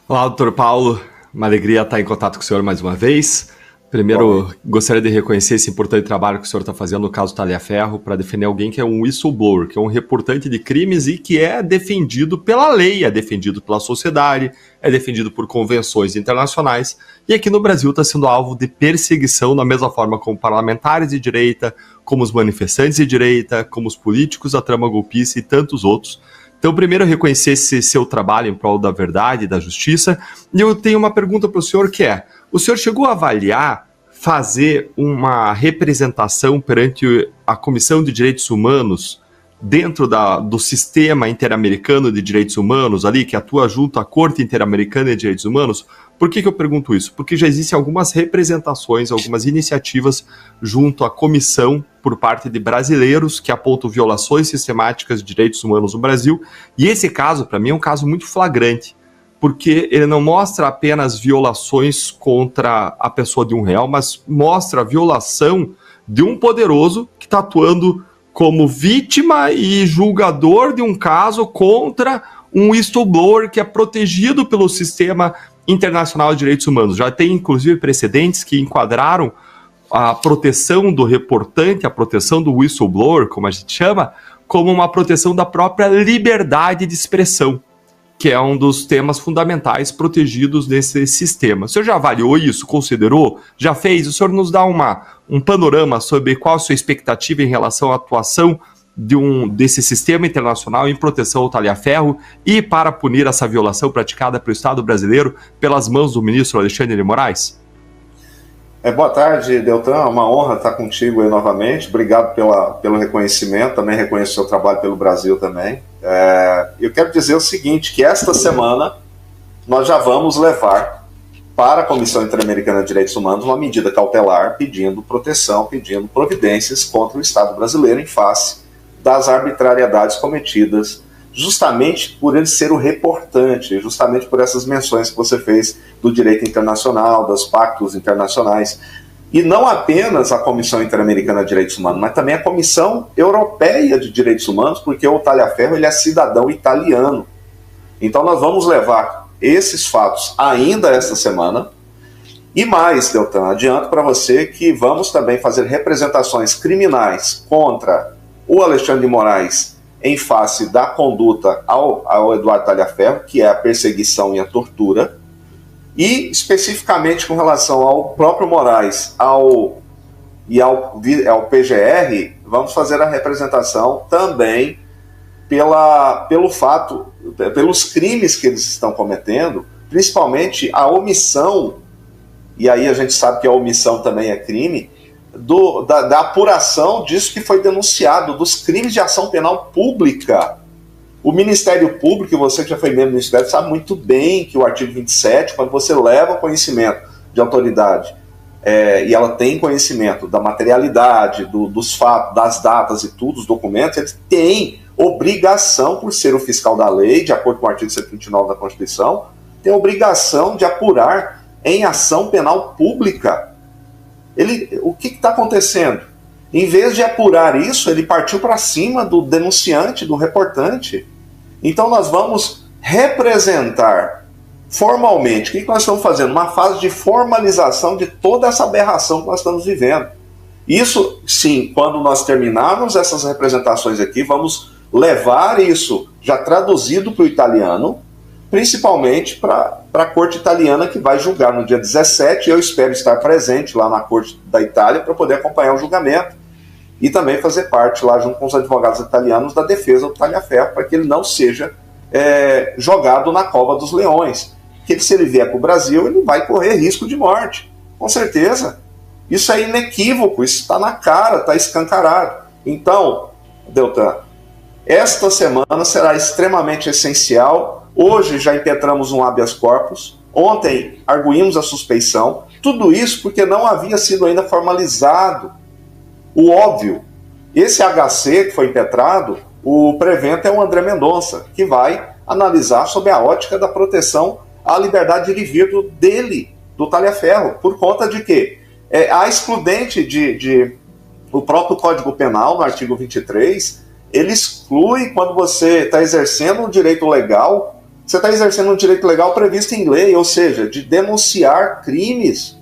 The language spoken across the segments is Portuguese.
Olá, doutor Paulo. Uma alegria estar em contato com o senhor mais uma vez. Primeiro, gostaria de reconhecer esse importante trabalho que o senhor está fazendo no caso Talhaferro para defender alguém que é um whistleblower, que é um reportante de crimes e que é defendido pela lei, é defendido pela sociedade, é defendido por convenções internacionais. E aqui no Brasil está sendo alvo de perseguição da mesma forma como parlamentares de direita, como os manifestantes de direita, como os políticos da trama golpista e tantos outros. Então, primeiro, reconhecer esse seu trabalho em prol da verdade e da justiça. E eu tenho uma pergunta para o senhor que é: o senhor chegou a avaliar fazer uma representação perante a Comissão de Direitos Humanos dentro do sistema interamericano de direitos humanos ali, que atua junto à Corte Interamericana de Direitos Humanos? Por que eu pergunto isso? Porque já existem algumas representações, algumas iniciativas junto à comissão por parte de brasileiros que apontam violações sistemáticas de direitos humanos no Brasil. E esse caso, para mim, é um caso muito flagrante, porque ele não mostra apenas violações contra a pessoa de um réu, mas mostra a violação de um poderoso que está atuando como vítima e julgador de um caso contra um whistleblower que é protegido pelo sistema internacional de direitos humanos. Já tem, inclusive, precedentes que enquadraram a proteção do reportante, a proteção do whistleblower, como a gente chama, como uma proteção da própria liberdade de expressão, que é um dos temas fundamentais protegidos nesse sistema. O senhor já avaliou isso? Considerou? Já fez? O senhor nos dá um panorama sobre qual a sua expectativa em relação à atuação desse sistema internacional em proteção ao talhaferro e para punir essa violação praticada pelo Estado brasileiro pelas mãos do ministro Alexandre de Moraes? Boa tarde, Deltan. É uma honra estar contigo aí novamente. Obrigado pelo reconhecimento. Também reconheço o seu trabalho pelo Brasil também. Eu quero dizer o seguinte, que esta semana nós já vamos levar para a Comissão Interamericana de Direitos Humanos uma medida cautelar pedindo proteção, pedindo providências contra o Estado brasileiro em face das arbitrariedades cometidas justamente por ele ser o reportante, justamente por essas menções que você fez do direito internacional, dos pactos internacionais. E não apenas a Comissão Interamericana de Direitos Humanos, mas também a Comissão Europeia de Direitos Humanos, porque o Talhaferro ele é cidadão italiano. Então nós vamos levar esses fatos ainda esta semana. E mais, Deltan, adianto para você que vamos também fazer representações criminais contra o Alexandre de Moraes em face da conduta ao Eduardo Talhaferro, que é a perseguição e a tortura, e especificamente com relação ao próprio Moraes ao PGR, vamos fazer a representação também pelos crimes que eles estão cometendo, principalmente a omissão, e aí a gente sabe que a omissão também é crime, da apuração disso que foi denunciado, dos crimes de ação penal pública. O Ministério Público, e você que já foi membro do Ministério, sabe muito bem que o artigo 27, quando você leva conhecimento de autoridade, e ela tem conhecimento da materialidade, dos fatos, das datas e tudo, dos documentos, ele tem obrigação, por ser o fiscal da lei, de acordo com o artigo 129 da Constituição, tem obrigação de apurar em ação penal pública. O que está acontecendo? Em vez de apurar isso, ele partiu para cima do denunciante, do reportante. Então nós vamos representar formalmente. O que nós estamos fazendo? Uma fase de formalização de toda essa aberração que nós estamos vivendo. Isso, sim, quando nós terminarmos essas representações aqui, vamos levar isso já traduzido para o italiano, principalmente para a corte italiana, que vai julgar no dia 17, eu espero estar presente lá na corte da Itália para poder acompanhar o julgamento e também fazer parte lá junto com os advogados italianos da defesa do Talhaferro, para que ele não seja jogado na cova dos leões, que se ele vier para o Brasil, ele vai correr risco de morte, com certeza. Isso é inequívoco, isso está na cara, está escancarado. Então, Deltan, esta semana será extremamente essencial. Hoje já impetramos um habeas corpus, ontem arguímos a suspeição, tudo isso porque não havia sido ainda formalizado o óbvio. Esse HC que foi impetrado, o prevento é o André Mendonça, que vai analisar sob a ótica da proteção à liberdade de vir dele, do Talhaferro, por conta de que a excludente o próprio Código Penal, no artigo 23, ele exclui quando você está exercendo um direito legal Você está exercendo um direito legal previsto em lei, ou seja, de denunciar crimes.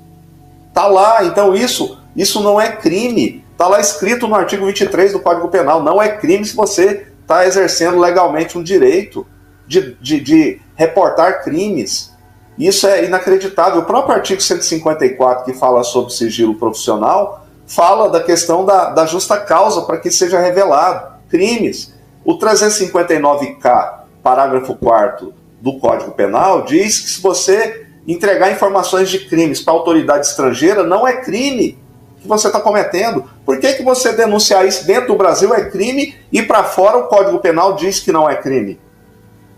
Está lá, então isso não é crime. Está lá escrito no artigo 23 do Código Penal. Não é crime se você está exercendo legalmente um direito de reportar crimes. Isso é inacreditável. O próprio artigo 154, que fala sobre sigilo profissional, fala da questão da justa causa para que seja revelado crimes. O 359K, parágrafo 4º do Código Penal, diz que se você entregar informações de crimes para autoridade estrangeira, não é crime que você está cometendo. Por que você denunciar isso dentro do Brasil é crime e para fora o Código Penal diz que não é crime?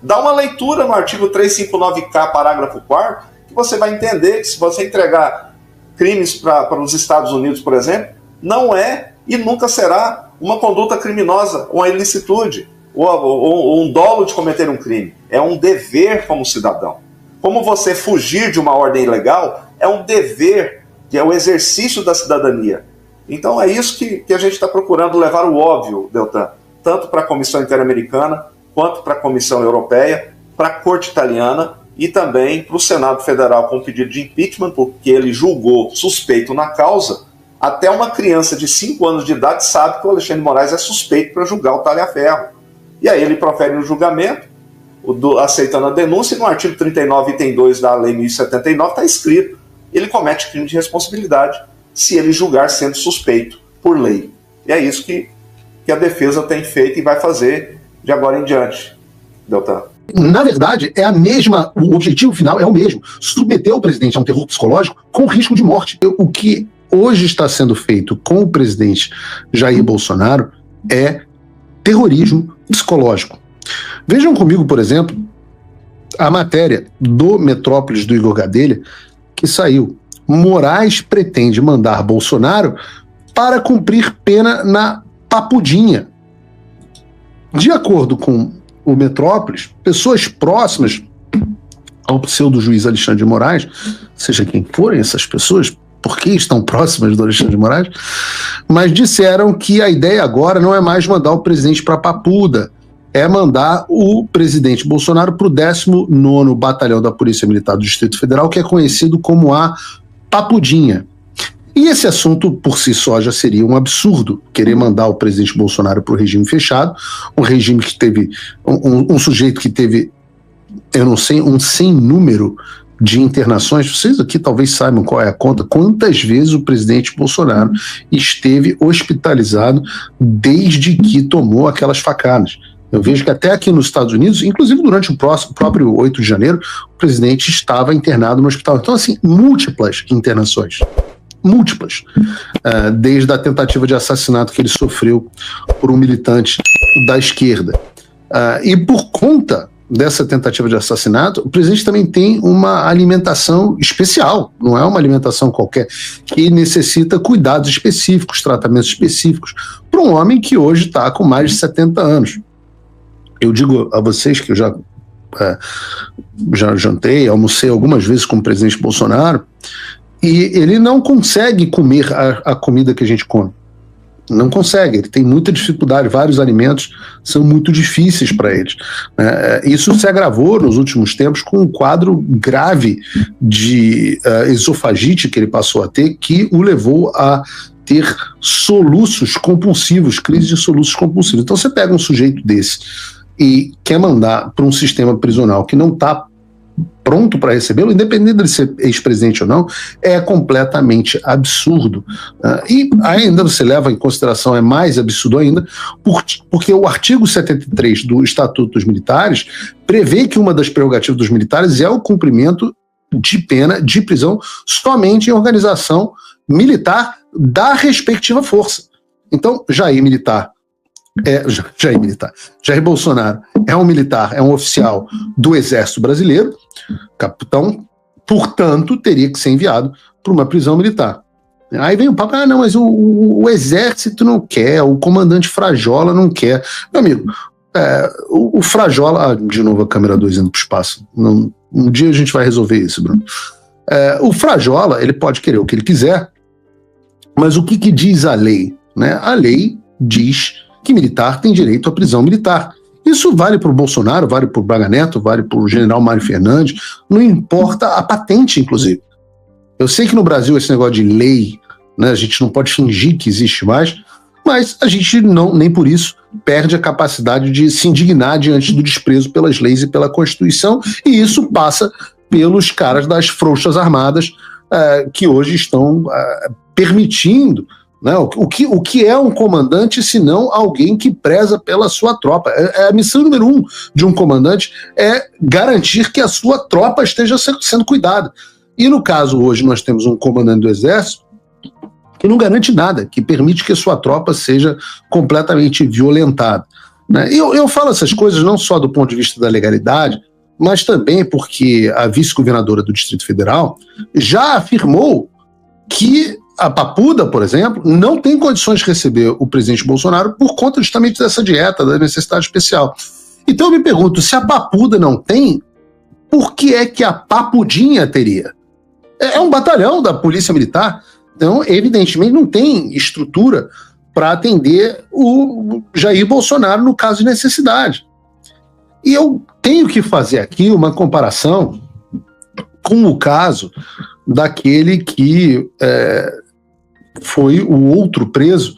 Dá uma leitura no artigo 359K, parágrafo 4º, que você vai entender que se você entregar crimes para os Estados Unidos, por exemplo, não é e nunca será uma conduta criminosa, uma ilicitude, ou um dolo de cometer um crime. É um dever como cidadão. Como você fugir de uma ordem ilegal é um dever, que é o exercício da cidadania. Então é isso que a gente está procurando levar o óbvio, Deltan, tanto para a Comissão Interamericana, quanto para a Comissão Europeia, para a Corte Italiana e também para o Senado Federal com pedido de impeachment, porque ele julgou suspeito na causa. Até uma criança de 5 anos de idade sabe que o Alexandre de Moraes é suspeito para julgar o Talhaferro. E aí ele profere um julgamento, aceitando a denúncia, e no artigo 39, item 2 da Lei 1079 está escrito: ele comete crime de responsabilidade se ele julgar sendo suspeito por lei. E é isso que a defesa tem feito e vai fazer de agora em diante, Deltan. Na verdade, é a mesma, o objetivo final é o mesmo: submeter o presidente a um terror psicológico com risco de morte. O que hoje está sendo feito com o presidente Jair Bolsonaro é terrorismo psicológico. Vejam comigo, por exemplo, a matéria do Metrópolis do Igor Gadelha, que saiu. Moraes pretende mandar Bolsonaro para cumprir pena na Papudinha. De acordo com o Metrópolis, pessoas próximas ao pseudo-juiz Alexandre de Moraes, seja quem forem essas pessoas, porque estão próximas do Alexandre de Moraes, mas disseram que a ideia agora não é mais mandar o presidente para Papuda, é mandar o presidente Bolsonaro para o 19º Batalhão da Polícia Militar do Distrito Federal, que é conhecido como a Papudinha. E esse assunto, por si só, já seria um absurdo, querer mandar o presidente Bolsonaro para o regime fechado, um regime que teve, um sujeito que teve, eu não sei, um sem número de internações. Vocês aqui talvez saibam qual é a conta, quantas vezes o presidente Bolsonaro esteve hospitalizado desde que tomou aquelas facadas. Eu vejo que até aqui nos Estados Unidos, inclusive durante o próprio 8 de janeiro, o presidente estava internado no hospital. Então, assim, múltiplas internações. Múltiplas. Desde a tentativa de assassinato que ele sofreu por um militante da esquerda. E por conta dessa tentativa de assassinato, o presidente também tem uma alimentação especial, não é uma alimentação qualquer, que necessita cuidados específicos, tratamentos específicos, para um homem que hoje está com mais de 70 anos. Eu digo a vocês que eu já jantei, almocei algumas vezes com o presidente Bolsonaro, e ele não consegue comer a comida que a gente come. Não consegue, ele tem muita dificuldade, vários alimentos são muito difíceis para ele. Isso se agravou nos últimos tempos com um quadro grave de esofagite que ele passou a ter, que o levou a ter soluços compulsivos, crise de soluços compulsivos. Então você pega um sujeito desse e quer mandar para um sistema prisional que não está pronto para recebê-lo, independente de ser ex-presidente ou não, é completamente absurdo. E ainda você leva em consideração, é mais absurdo ainda, porque o artigo 73 do Estatuto dos Militares prevê que uma das prerrogativas dos militares é o cumprimento de pena de prisão somente em organização militar da respectiva força. Então, Jair Bolsonaro é um militar, é um oficial do Exército Brasileiro, capitão, portanto, teria que ser enviado para uma prisão militar. Aí vem o papo, não, mas o Exército não quer, o comandante Frajola não quer. Meu amigo, o Frajola... de novo a câmera 2 indo para o espaço. Um dia a gente vai resolver isso, Bruno. O Frajola, ele pode querer o que ele quiser, mas o que diz a lei? A lei diz que militar tem direito à prisão militar. Isso vale para o Bolsonaro, vale para o Braga Neto, vale para o general Mário Fernandes, não importa a patente, inclusive. Eu sei que no Brasil esse negócio de lei, né, a gente não pode fingir que existe mais, mas a gente não, nem por isso, perde a capacidade de se indignar diante do desprezo pelas leis e pela Constituição, e isso passa pelos caras das Forças Armadas que hoje estão permitindo, né, o que é um comandante se não alguém que preza pela sua tropa. A missão número 1 de um comandante é garantir que a sua tropa esteja sendo cuidada. E no caso hoje nós temos um comandante do Exército que não garante nada, que permite que a sua tropa seja completamente violentada, né? Eu falo essas coisas não só do ponto de vista da legalidade, mas também porque a vice-governadora do Distrito Federal já afirmou que a Papuda, por exemplo, não tem condições de receber o presidente Bolsonaro por conta justamente dessa dieta, da necessidade especial. Então eu me pergunto, se a Papuda não tem, por que é que a Papudinha teria? É um batalhão da Polícia Militar, então evidentemente não tem estrutura para atender o Jair Bolsonaro no caso de necessidade. E eu tenho que fazer aqui uma comparação com o caso daquele que foi o outro preso,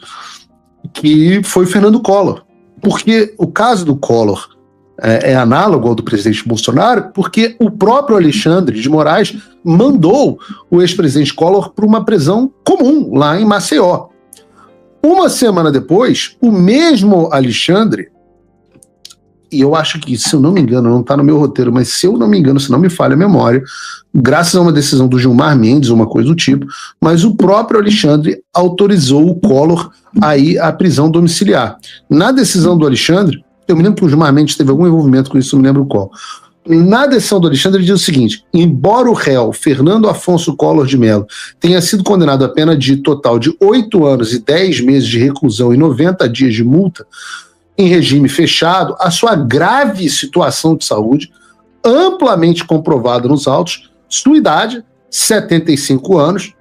que foi Fernando Collor. Porque o caso do Collor é análogo ao do presidente Bolsonaro, porque o próprio Alexandre de Moraes mandou o ex-presidente Collor para uma prisão comum, lá em Maceió. Uma semana depois, o mesmo Alexandre, e eu acho que, se eu não me engano, não está no meu roteiro, mas se eu não me engano, se não me falha a memória, graças a uma decisão do Gilmar Mendes, uma coisa do tipo, mas o próprio Alexandre autorizou o Collor a ir à prisão domiciliar. Na decisão do Alexandre, eu me lembro que o Gilmar Mendes teve algum envolvimento com isso, não me lembro qual. Na decisão do Alexandre, ele diz o seguinte: embora o réu Fernando Afonso Collor de Mello tenha sido condenado a pena de total de 8 anos e 10 meses de reclusão e 90 dias de multa, em regime fechado, a sua grave situação de saúde, amplamente comprovada nos autos, sua idade, 75 anos,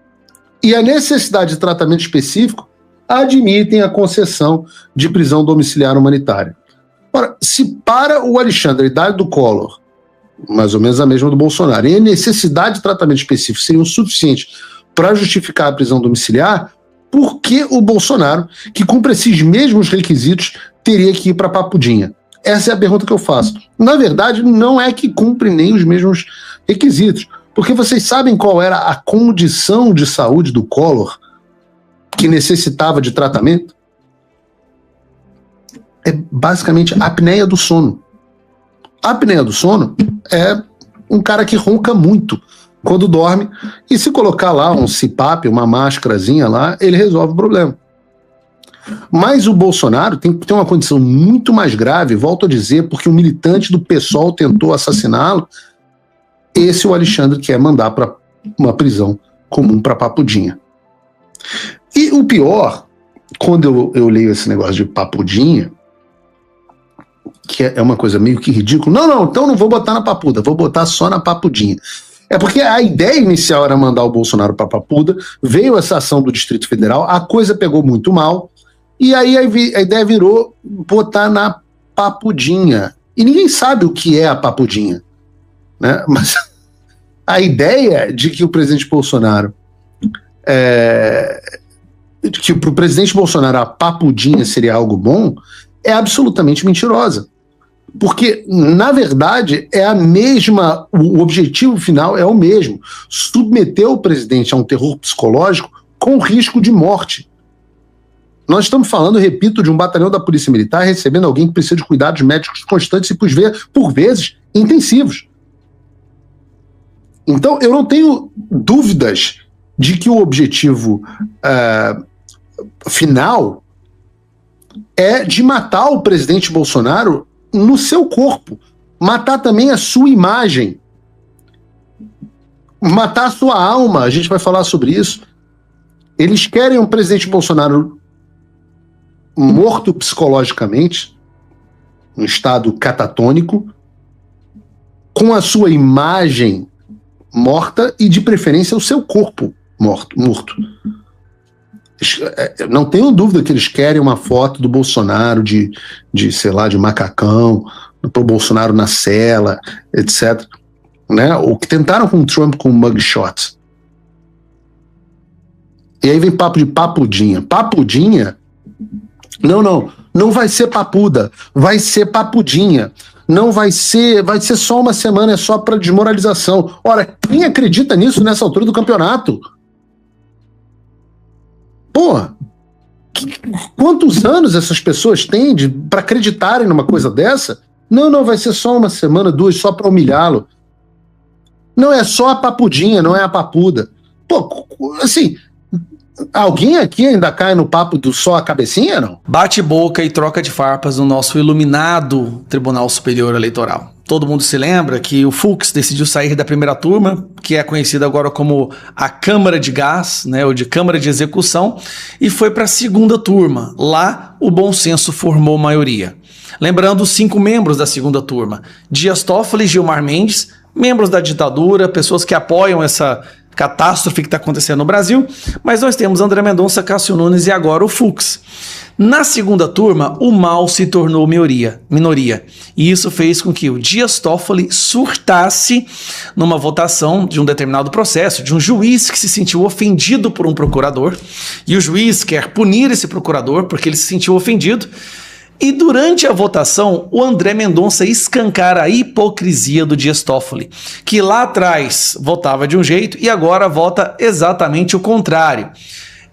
e a necessidade de tratamento específico, admitem a concessão de prisão domiciliar humanitária. Ora, se para o Alexandre a idade do Collor, mais ou menos a mesma do Bolsonaro, e a necessidade de tratamento específico seriam suficientes para justificar a prisão domiciliar, por que o Bolsonaro, que cumpre esses mesmos requisitos, teria que ir para Papudinha? Essa é a pergunta que eu faço. Na verdade, não é que cumpre nem os mesmos requisitos, porque vocês sabem qual era a condição de saúde do Collor que necessitava de tratamento? É basicamente a apneia do sono. A apneia do sono é um cara que ronca muito quando dorme, e se colocar lá um CPAP, uma máscarazinha lá, ele resolve o problema. Mas o Bolsonaro tem que ter uma condição muito mais grave, volto a dizer, porque um militante do PSOL tentou assassiná-lo. Esse o Alexandre quer mandar para uma prisão comum para Papudinha. E o pior, quando eu leio esse negócio de Papudinha, que é uma coisa meio que ridícula, então não vou botar na Papuda, vou botar só na Papudinha. É porque a ideia inicial era mandar o Bolsonaro para Papuda, veio essa ação do Distrito Federal, a coisa pegou muito mal, e aí a ideia virou botar na Papudinha. E ninguém sabe o que é a Papudinha, né? Mas a ideia de que o presidente Bolsonaro que para o presidente Bolsonaro a Papudinha seria algo bom é absolutamente mentirosa. Porque, na verdade, é a mesma, o objetivo final é o mesmo: submeter o presidente a um terror psicológico com risco de morte. Nós estamos falando, repito, de um batalhão da Polícia Militar recebendo alguém que precisa de cuidados médicos constantes e, por vezes, intensivos. Então, eu não tenho dúvidas de que o objetivo final é de matar o presidente Bolsonaro no seu corpo, matar também a sua imagem, matar a sua alma. A gente vai falar sobre isso. Eles querem um presidente Bolsonaro morto psicologicamente, um estado catatônico, com a sua imagem morta e, de preferência, o seu corpo morto. Não tenho dúvida que eles querem uma foto do Bolsonaro sei lá, de macacão, pro Bolsonaro na cela, etc. Né? O que tentaram com o Trump com o mugshot. E aí vem papo de papudinha. Papudinha? Não vai ser papuda, vai ser papudinha. Não vai ser só uma semana, é só para desmoralização. Ora, quem acredita nisso nessa altura do campeonato? Porra, quantos anos essas pessoas têm para acreditarem numa coisa dessa? Não, vai ser só uma semana, 2, só para humilhá-lo. Não, é só a papudinha, não é a papuda. Pô, assim, alguém aqui ainda cai no papo do só a cabecinha, não? Bate boca e troca de farpas no nosso iluminado Tribunal Superior Eleitoral. Todo mundo se lembra que o Fux decidiu sair da primeira turma, que é conhecida agora como a Câmara de Gás, né, ou de Câmara de Execução, e foi para a segunda turma. Lá, o bom senso formou maioria. Lembrando os 5 membros da segunda turma: Dias Toffoli e Gilmar Mendes, membros da ditadura, pessoas que apoiam essa catástrofe que está acontecendo no Brasil, mas nós temos André Mendonça, Cássio Nunes e agora o Fux. Na segunda turma, o mal se tornou minoria, e isso fez com que o Dias Toffoli surtasse numa votação de um determinado processo, de um juiz que se sentiu ofendido por um procurador, e o juiz quer punir esse procurador porque ele se sentiu ofendido. E durante a votação, o André Mendonça escancara a hipocrisia do Dias Toffoli, que lá atrás votava de um jeito e agora vota exatamente o contrário.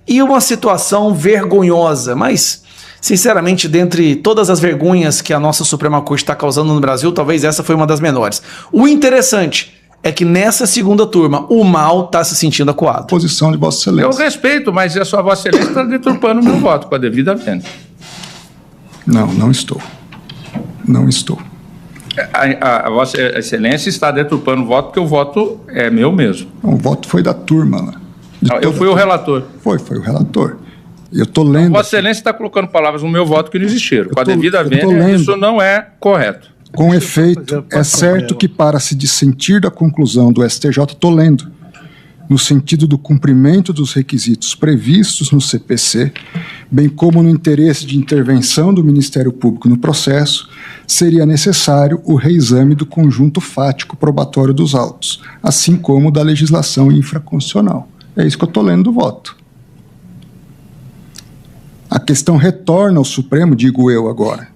E uma situação vergonhosa, mas, sinceramente, dentre todas as vergonhas que a nossa Suprema Corte está causando no Brasil, talvez essa foi uma das menores. O interessante é que nessa segunda turma, o mal está se sentindo acuado. Posição de Vossa Excelência. Eu respeito, mas a sua Vossa Excelência está deturpando o meu voto com a devida vênia. Não estou. Não estou. A Vossa Excelência está deturpando o voto porque o voto é meu mesmo. O voto foi da turma lá. Eu fui o relator. Foi o relator. Eu estou lendo. Vossa Excelência está colocando palavras no meu voto que não existiram. Com a devida vênia, isso não é correto. Com efeito, é certo que para se dissentir da conclusão do STJ, estou lendo, no sentido do cumprimento dos requisitos previstos no CPC, bem como no interesse de intervenção do Ministério Público no processo, seria necessário o reexame do conjunto fático probatório dos autos, assim como da legislação infraconstitucional. É isso que eu estou lendo do voto. A questão retorna ao Supremo, digo eu agora,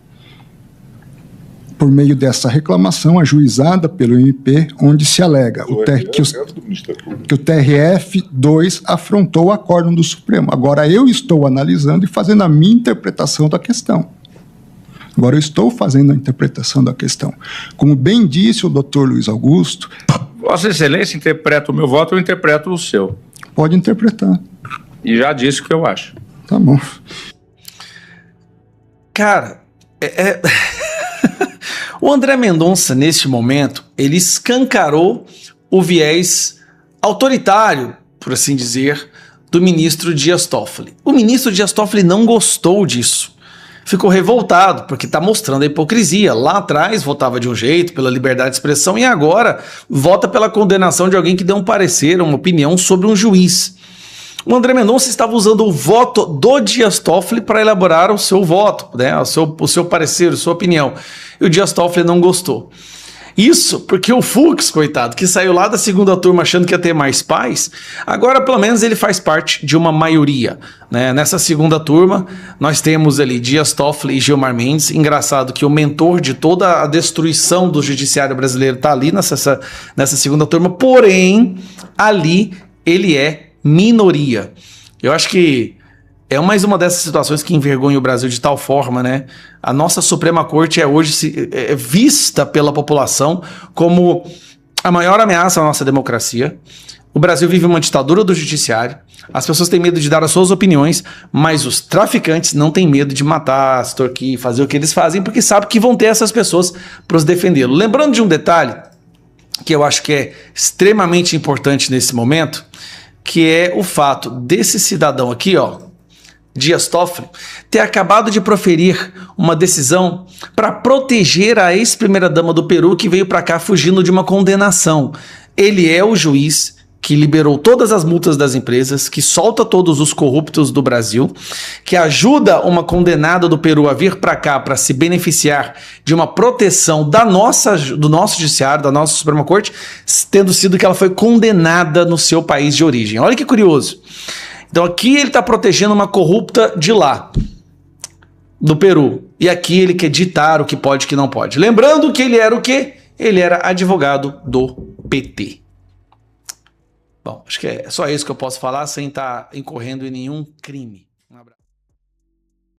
por meio dessa reclamação ajuizada pelo MP, onde se alega que o TRF-2 afrontou o acórdão do Supremo. Agora eu estou analisando e fazendo a minha interpretação da questão. Como bem disse o doutor Luiz Augusto... Vossa Excelência interpreta o meu voto, eu interpreto o seu. Pode interpretar. E já disse o que eu acho. Tá bom. Cara, o André Mendonça, neste momento, ele escancarou o viés autoritário, por assim dizer, do ministro Dias Toffoli. O ministro Dias Toffoli não gostou disso. Ficou revoltado, porque está mostrando a hipocrisia. Lá atrás votava de um jeito, pela liberdade de expressão, e agora vota pela condenação de alguém que deu um parecer, uma opinião sobre um juiz. O André Mendonça estava usando o voto do Dias Toffoli para elaborar o seu voto, né? o seu parecer, a sua opinião. E o Dias Toffoli não gostou. Isso porque o Fux, coitado, que saiu lá da segunda turma achando que ia ter mais paz, agora pelo menos ele faz parte de uma maioria, né? Nessa segunda turma nós temos ali Dias Toffoli e Gilmar Mendes. Engraçado que o mentor de toda a destruição do judiciário brasileiro está ali nessa segunda turma, porém ali ele é minoria. Eu acho que é mais uma dessas situações que envergonha o Brasil de tal forma, né? A nossa Suprema Corte é hoje vista pela população como a maior ameaça à nossa democracia. O Brasil vive uma ditadura do judiciário. As pessoas têm medo de dar as suas opiniões, mas os traficantes não têm medo de matar, extorquir, fazer o que eles fazem, porque sabem que vão ter essas pessoas para os defendê-lo. Lembrando de um detalhe que eu acho que é extremamente importante nesse momento, que é o fato desse cidadão aqui, ó, Dias Toffoli, ter acabado de proferir uma decisão para proteger a ex-primeira-dama do Peru que veio para cá fugindo de uma condenação. Ele é o juiz que liberou todas as multas das empresas, que solta todos os corruptos do Brasil, que ajuda uma condenada do Peru a vir para cá para se beneficiar de uma proteção do nosso judiciário, da nossa Suprema Corte, tendo sido que ela foi condenada no seu país de origem. Olha que curioso. Então aqui ele está protegendo uma corrupta de lá, do Peru. E aqui ele quer ditar o que pode e o que não pode. Lembrando que ele era o quê? Ele era advogado do PT. Bom, acho que é só isso que eu posso falar sem estar incorrendo em nenhum crime.